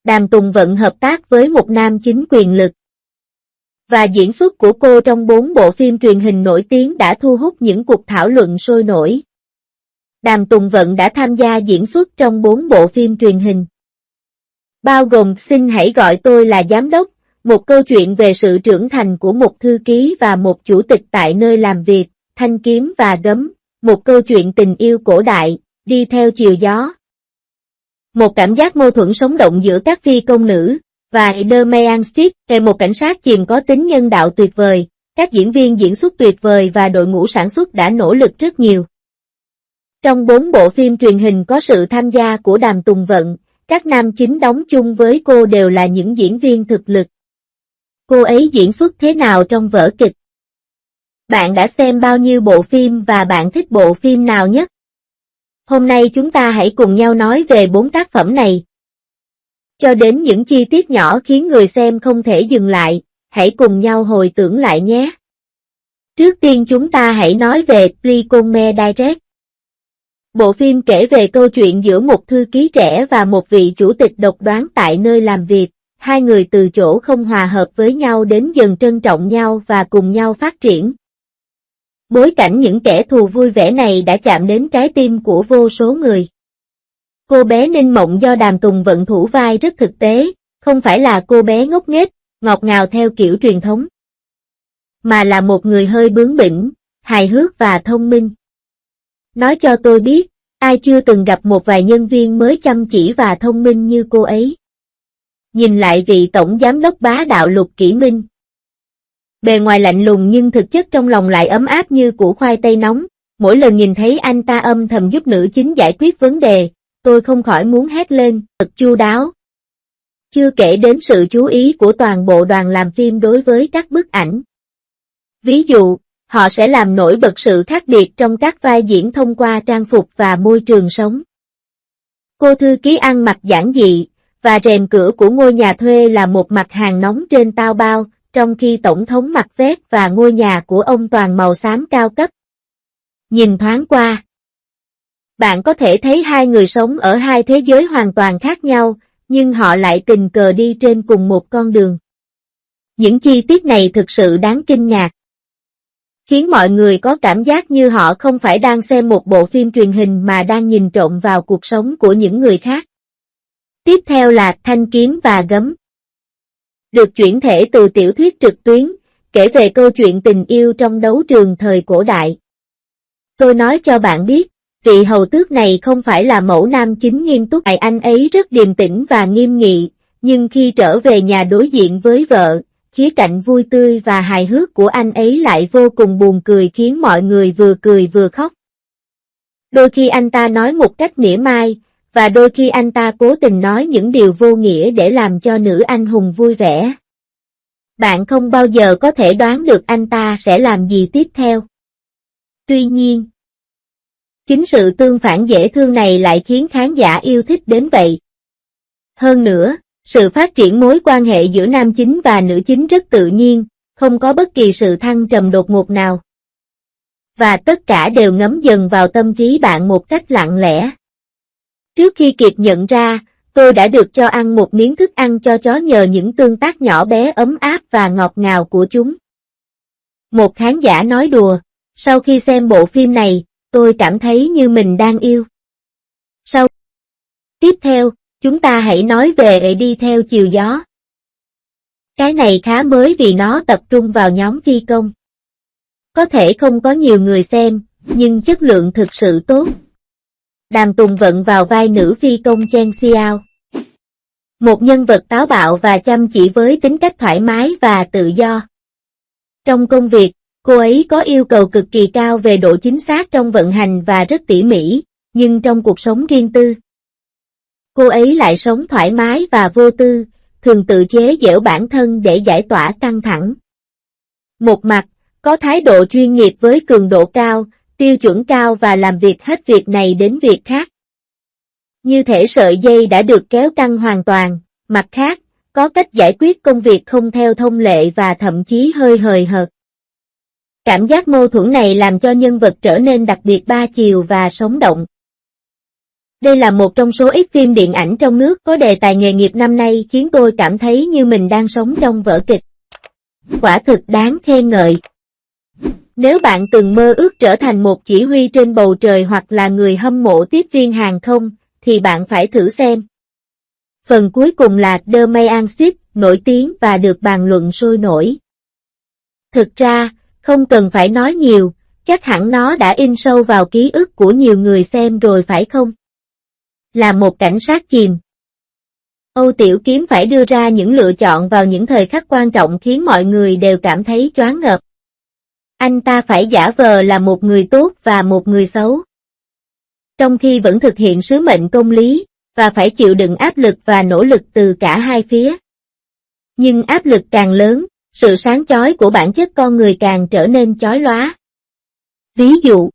Đàm Tùng Vận hợp tác với một nam chính quyền lực. Và diễn xuất của cô trong 4 bộ phim truyền hình nổi tiếng đã thu hút những cuộc thảo luận sôi nổi. Đàm Tùng Vận đã tham gia diễn xuất trong 4 bộ phim truyền hình, bao gồm Xin hãy gọi tôi là giám đốc, một câu chuyện về sự trưởng thành của một thư ký và một chủ tịch tại nơi làm việc, Thanh kiếm và gấm, một câu chuyện tình yêu cổ đại, Đi theo chiều gió. Một cảm giác mâu thuẫn sống động giữa các phi công nữ, và The Main Street, về một cảnh sát chìm có tính nhân đạo tuyệt vời, các diễn viên diễn xuất tuyệt vời và đội ngũ sản xuất đã nỗ lực rất nhiều. Trong 4 bộ phim truyền hình có sự tham gia của Đàm Tùng Vận, các nam chính đóng chung với cô đều là những diễn viên thực lực. Cô ấy diễn xuất thế nào trong vở kịch? Bạn đã xem bao nhiêu bộ phim và bạn thích bộ phim nào nhất? Hôm nay chúng ta hãy cùng nhau nói về 4 tác phẩm này. Cho đến những chi tiết nhỏ khiến người xem không thể dừng lại, hãy cùng nhau hồi tưởng lại nhé. Trước tiên chúng ta hãy nói về Plicome Direct. Bộ phim kể về câu chuyện giữa một thư ký trẻ và một vị chủ tịch độc đoán tại nơi làm việc. Hai người từ chỗ không hòa hợp với nhau đến dần trân trọng nhau và cùng nhau phát triển. Bối cảnh những kẻ thù vui vẻ này đã chạm đến trái tim của vô số người. Cô bé Ninh Mộng do Đàm Tùng Vận thủ vai rất thực tế, không phải là cô bé ngốc nghếch, ngọt ngào theo kiểu truyền thống, mà là một người hơi bướng bỉnh, hài hước và thông minh. Nói cho tôi biết, ai chưa từng gặp một vài nhân viên mới chăm chỉ và thông minh như cô ấy. Nhìn lại vị tổng giám đốc bá đạo Lục Kỷ Minh. Bề ngoài lạnh lùng nhưng thực chất trong lòng lại ấm áp như củ khoai tây nóng, mỗi lần nhìn thấy anh ta âm thầm giúp nữ chính giải quyết vấn đề, tôi không khỏi muốn hét lên, thật chu đáo. Chưa kể đến sự chú ý của toàn bộ đoàn làm phim đối với các bức ảnh. Ví dụ, họ sẽ làm nổi bật sự khác biệt trong các vai diễn thông qua trang phục và môi trường sống. Cô thư ký ăn mặc giản dị, và rèm cửa của ngôi nhà thuê là một mặt hàng nóng trên tao bao, trong khi tổng thống mặc vest và ngôi nhà của ông toàn màu xám cao cấp. Nhìn thoáng qua, bạn có thể thấy hai người sống ở hai thế giới hoàn toàn khác nhau, nhưng họ lại tình cờ đi trên cùng một con đường. Những chi tiết này thực sự đáng kinh ngạc, khiến mọi người có cảm giác như họ không phải đang xem một bộ phim truyền hình mà đang nhìn trộm vào cuộc sống của những người khác. Tiếp theo là Thanh kiếm và gấm. Được chuyển thể từ tiểu thuyết trực tuyến, kể về câu chuyện tình yêu trong đấu trường thời cổ đại. Tôi nói cho bạn biết, vị hầu tước này không phải là mẫu nam chính nghiêm túc. Anh ấy rất điềm tĩnh và nghiêm nghị, nhưng khi trở về nhà đối diện với vợ, khía cạnh vui tươi và hài hước của anh ấy lại vô cùng buồn cười khiến mọi người vừa cười vừa khóc. Đôi khi anh ta nói một cách mỉa mai, và đôi khi anh ta cố tình nói những điều vô nghĩa để làm cho nữ anh hùng vui vẻ. Bạn không bao giờ có thể đoán được anh ta sẽ làm gì tiếp theo. Tuy nhiên, chính sự tương phản dễ thương này lại khiến khán giả yêu thích đến vậy. Hơn nữa, sự phát triển mối quan hệ giữa nam chính và nữ chính rất tự nhiên, không có bất kỳ sự thăng trầm đột ngột nào. Và tất cả đều ngấm dần vào tâm trí bạn một cách lặng lẽ. Trước khi kịp nhận ra, tôi đã được cho ăn một miếng thức ăn cho chó nhờ những tương tác nhỏ bé ấm áp và ngọt ngào của chúng. Một khán giả nói đùa, sau khi xem bộ phim này, tôi cảm thấy như mình đang yêu. Tiếp theo, chúng ta hãy nói về Đi theo chiều gió. Cái này khá mới vì nó tập trung vào nhóm phi công. Có thể không có nhiều người xem, nhưng chất lượng thực sự tốt. Đàm Tùng Vận vào vai nữ phi công Chen Xiao. Một nhân vật táo bạo và chăm chỉ với tính cách thoải mái và tự do. Trong công việc, cô ấy có yêu cầu cực kỳ cao về độ chính xác trong vận hành và rất tỉ mỉ, nhưng trong cuộc sống riêng tư, cô ấy lại sống thoải mái và vô tư, thường tự chế giễu bản thân để giải tỏa căng thẳng. Một mặt, có thái độ chuyên nghiệp với cường độ cao, tiêu chuẩn cao và làm việc hết việc này đến việc khác. Như thể sợi dây đã được kéo căng hoàn toàn, mặt khác, có cách giải quyết công việc không theo thông lệ và thậm chí hơi hời hợt. Cảm giác mâu thuẫn này làm cho nhân vật trở nên đặc biệt ba chiều và sống động. Đây là một trong số ít phim điện ảnh trong nước có đề tài nghề nghiệp năm nay khiến tôi cảm thấy như mình đang sống trong vở kịch. Quả thực đáng khen ngợi. Nếu bạn từng mơ ước trở thành một chỉ huy trên bầu trời hoặc là người hâm mộ tiếp viên hàng không, thì bạn phải thử xem. Phần cuối cùng là The Mayan Ship, nổi tiếng và được bàn luận sôi nổi. Thực ra, không cần phải nói nhiều, chắc hẳn nó đã in sâu vào ký ức của nhiều người xem rồi phải không? Là một cảnh sát chìm. Âu Tiểu Kiếm phải đưa ra những lựa chọn vào những thời khắc quan trọng khiến mọi người đều cảm thấy choáng ngợp. Anh ta phải giả vờ là một người tốt và một người xấu, trong khi vẫn thực hiện sứ mệnh công lý, và phải chịu đựng áp lực và nỗ lực từ cả hai phía. Nhưng áp lực càng lớn, sự sáng chói của bản chất con người càng trở nên chói lóa. Ví dụ,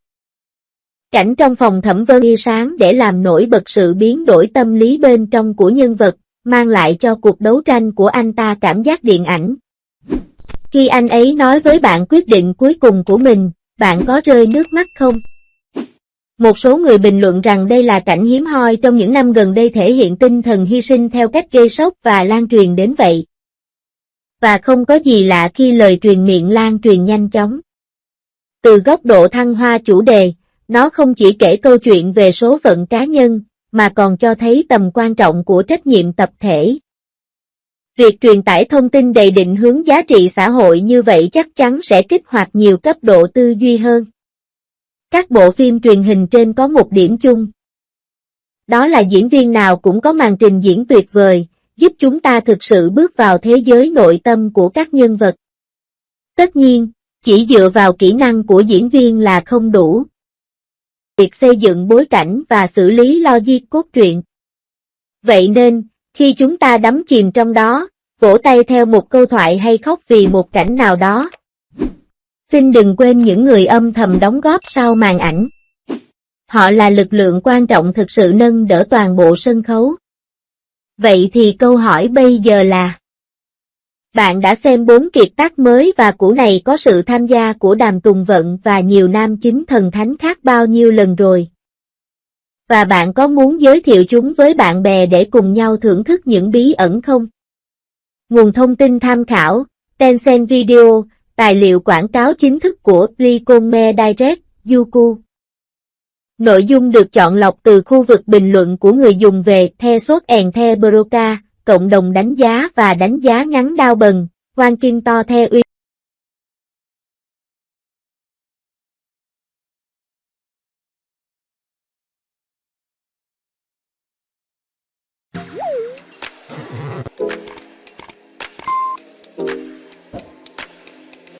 cảnh trong phòng thẩm vấn tia sáng để làm nổi bật sự biến đổi tâm lý bên trong của nhân vật, mang lại cho cuộc đấu tranh của anh ta cảm giác điện ảnh. Khi anh ấy nói với bạn quyết định cuối cùng của mình, bạn có rơi nước mắt không? Một số người bình luận rằng đây là cảnh hiếm hoi trong những năm gần đây thể hiện tinh thần hy sinh theo cách gây sốc và lan truyền đến vậy. Và không có gì lạ khi lời truyền miệng lan truyền nhanh chóng. Từ góc độ thăng hoa chủ đề, nó không chỉ kể câu chuyện về số phận cá nhân, mà còn cho thấy tầm quan trọng của trách nhiệm tập thể. Việc truyền tải thông tin đầy định hướng giá trị xã hội như vậy chắc chắn sẽ kích hoạt nhiều cấp độ tư duy hơn. Các bộ phim truyền hình trên có một điểm chung. Đó là diễn viên nào cũng có màn trình diễn tuyệt vời, giúp chúng ta thực sự bước vào thế giới nội tâm của các nhân vật. Tất nhiên, chỉ dựa vào kỹ năng của diễn viên là không đủ. Việc xây dựng bối cảnh và xử lý logic cốt truyện. Vậy nên, khi chúng ta đắm chìm trong đó, vỗ tay theo một câu thoại hay khóc vì một cảnh nào đó, xin đừng quên những người âm thầm đóng góp sau màn ảnh. Họ là lực lượng quan trọng thực sự nâng đỡ toàn bộ sân khấu. Vậy thì câu hỏi bây giờ là: bạn đã xem 4 kiệt tác mới và cũ này có sự tham gia của Đàm Tùng Vận và nhiều nam chính thần thánh khác bao nhiêu lần rồi? Và bạn có muốn giới thiệu chúng với bạn bè để cùng nhau thưởng thức những bí ẩn không? Nguồn thông tin tham khảo: Tencent Video, tài liệu quảng cáo chính thức của Licome Direct, Youku. Nội dung được chọn lọc từ khu vực bình luận của người dùng về The Shot and The Broca, cộng đồng đánh giá và đánh giá ngắn đao bần, Quan Kinh To The